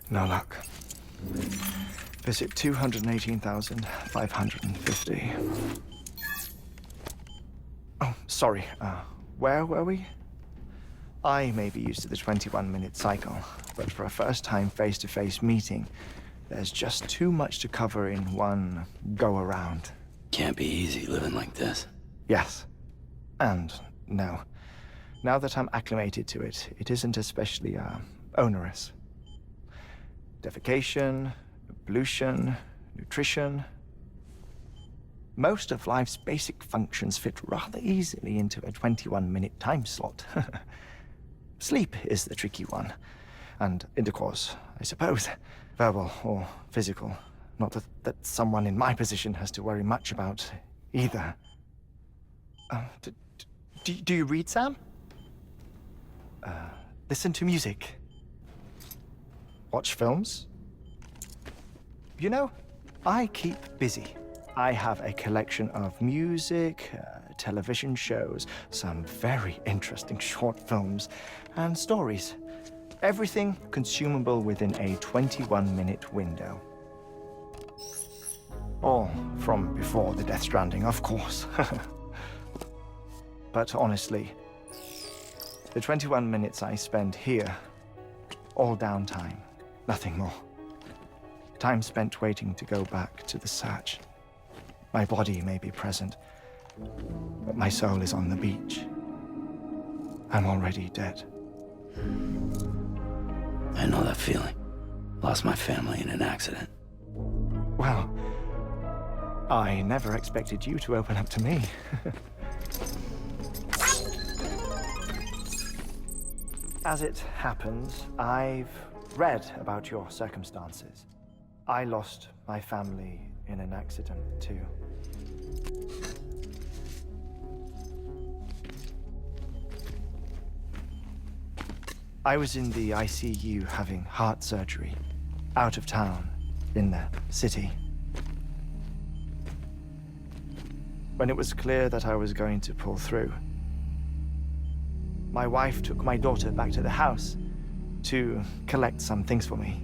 No luck. Visit 218,550. Oh, sorry. Where were we? I may be used to the 21-minute cycle, but for a first-time face-to-face meeting, there's just too much to cover in one go-around. Can't be easy living like this. Yes. And no. Now that I'm acclimated to it, it isn't especially, onerous. Defecation, pollution, nutrition. Most of life's basic functions fit rather easily into a 21-minute time slot. Sleep is the tricky one. And intercourse, I suppose. Verbal or physical. Not that someone in my position has to worry much about either. Do you read, Sam? Listen to music. Watch films? You know, I keep busy. I have a collection of music, television shows, some very interesting short films, and stories. Everything consumable within a 21-minute window. All from before the Death Stranding, of course. But honestly, the 21 minutes I spend here, all downtime. Nothing more. Time spent waiting to go back to the search. My body may be present, but my soul is on the beach. I'm already dead. I know that feeling. Lost my family in an accident. Well, I never expected you to open up to me. As it happens, I've read about your circumstances. I lost my family in an accident, too. I was in the ICU having heart surgery, out of town, in the city. When it was clear that I was going to pull through, my wife took my daughter back to the house to collect some things for me.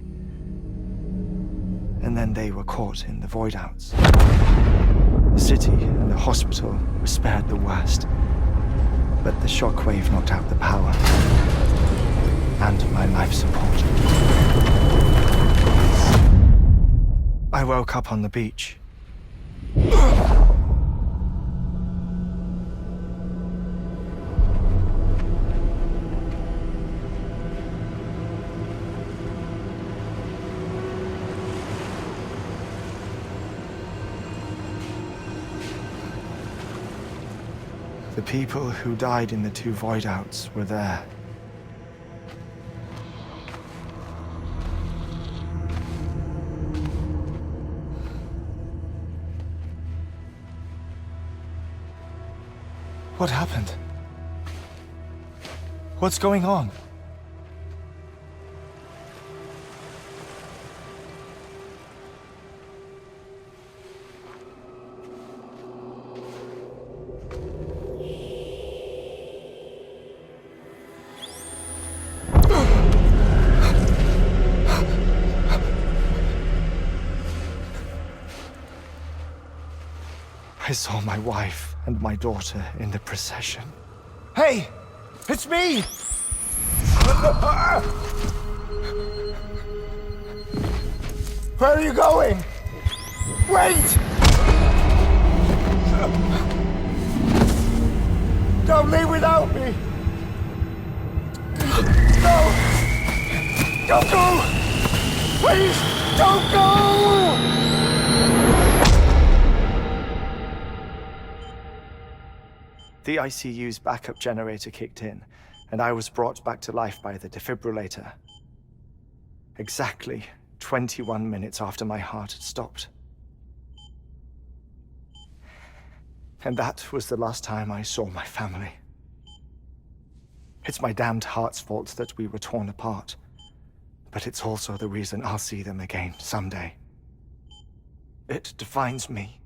And then they were caught in the void-outs. The city and the hospital were spared the worst, but the shockwave knocked out the power and my life support. I woke up on the beach. The people who died in the two void-outs were there. What happened? What's going on? saw my wife and my daughter in the procession. Hey! It's me! Where are you going? Wait! Don't leave without me! No! Don't go! Please, don't go! The ICU's backup generator kicked in, and I was brought back to life by the defibrillator. Exactly 21 minutes after my heart had stopped. And that was the last time I saw my family. It's my damned heart's fault that we were torn apart, but it's also the reason I'll see them again someday. It defines me.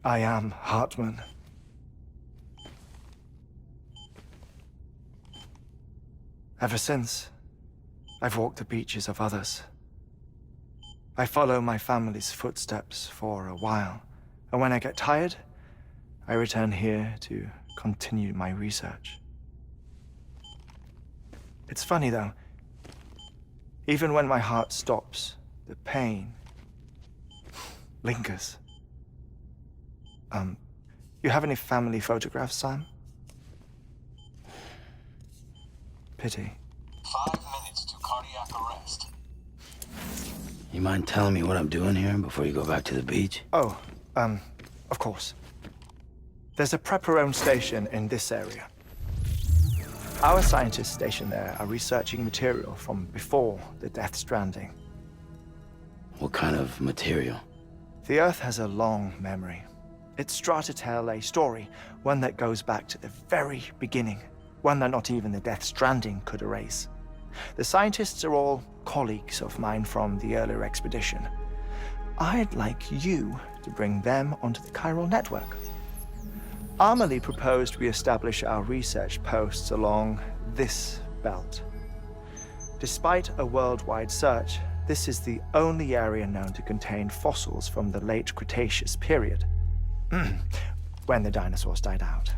I am Hartman. Ever since, I've walked the beaches of others. I follow my family's footsteps for a while, and when I get tired, I return here to continue my research. It's funny though, even when my heart stops, the pain lingers. You have any family photographs, Sam? Pity. 5 minutes to cardiac arrest. You mind telling me what I'm doing here before you go back to the beach? Oh, of course. There's a prepper-owned station in this area. Our scientists stationed there are researching material from before the Death Stranding. What kind of material? The Earth has a long memory. It's trying to tell a story, one that goes back to the very beginning, one that not even the Death Stranding could erase. The scientists are all colleagues of mine from the earlier expedition. I'd like you to bring them onto the chiral network. Amelie proposed we establish our research posts along this belt. Despite a worldwide search, this is the only area known to contain fossils from the late Cretaceous period, when the dinosaurs died out.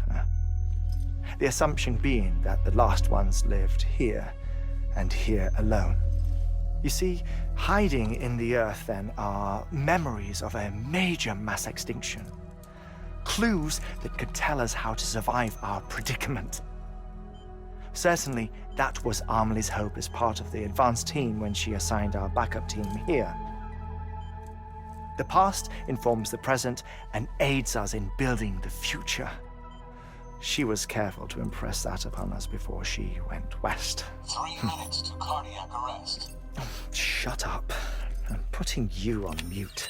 The assumption being that the last ones lived here, and here alone. You see, hiding in the Earth then are memories of a major mass extinction. Clues that could tell us how to survive our predicament. Certainly, that was Amelie's hope as part of the advanced team when she assigned our backup team here. The past informs the present and aids us in building the future. She was careful to impress that upon us before she went west. 3 minutes to cardiac arrest. Shut up. I'm putting you on mute.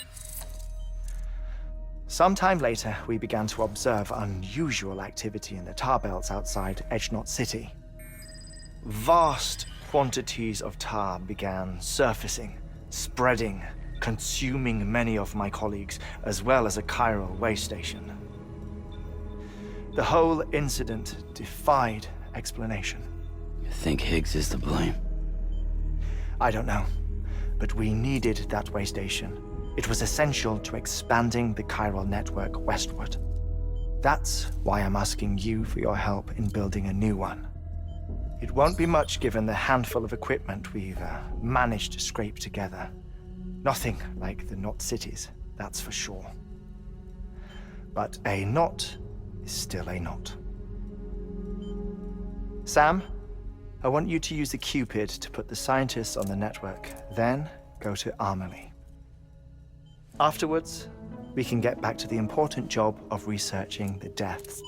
Sometime later, we began to observe unusual activity in the tar belts outside Edgenot City. Vast quantities of tar began surfacing, spreading, consuming many of my colleagues, as well as a chiral way station. The whole incident defied explanation. You think Higgs is to blame? I don't know, but we needed that way station. It was essential to expanding the chiral network westward. That's why I'm asking you for your help in building a new one. It won't be much given the handful of equipment we've managed to scrape together. Nothing like the knot cities, that's for sure. But a knot is still a knot. Sam, I want you to use the Cupid to put the scientists on the network, then go to Amelie. Afterwards, we can get back to the important job of researching the deaths.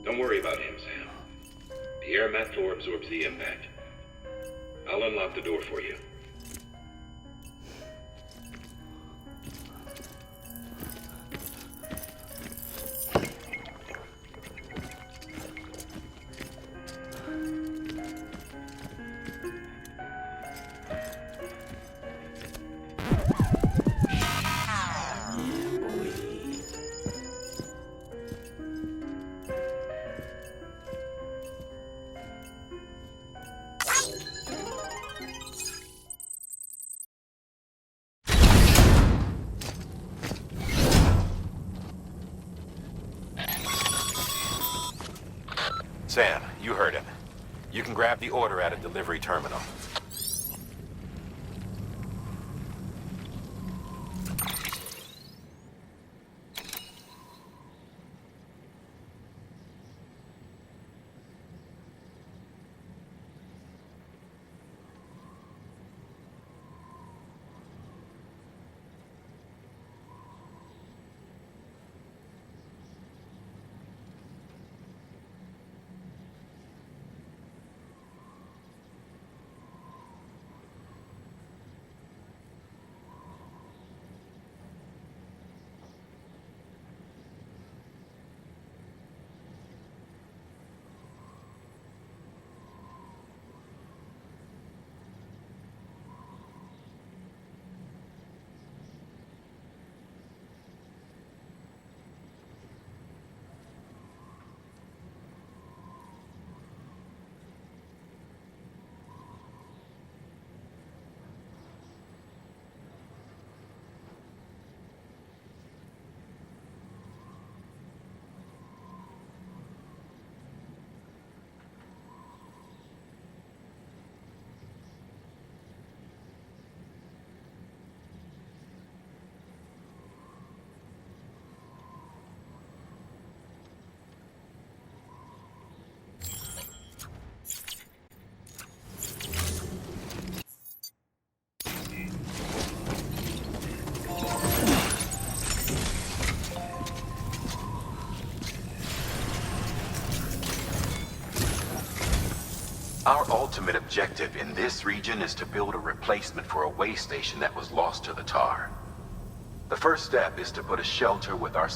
Don't worry about him, Sam. The air mat floor absorbs the impact. I'll unlock the door for you. Sam, you heard him. You can grab the order at a delivery terminal. Our ultimate objective in this region is to build a replacement for a way station that was lost to the tar. The first step is to put a shelter with our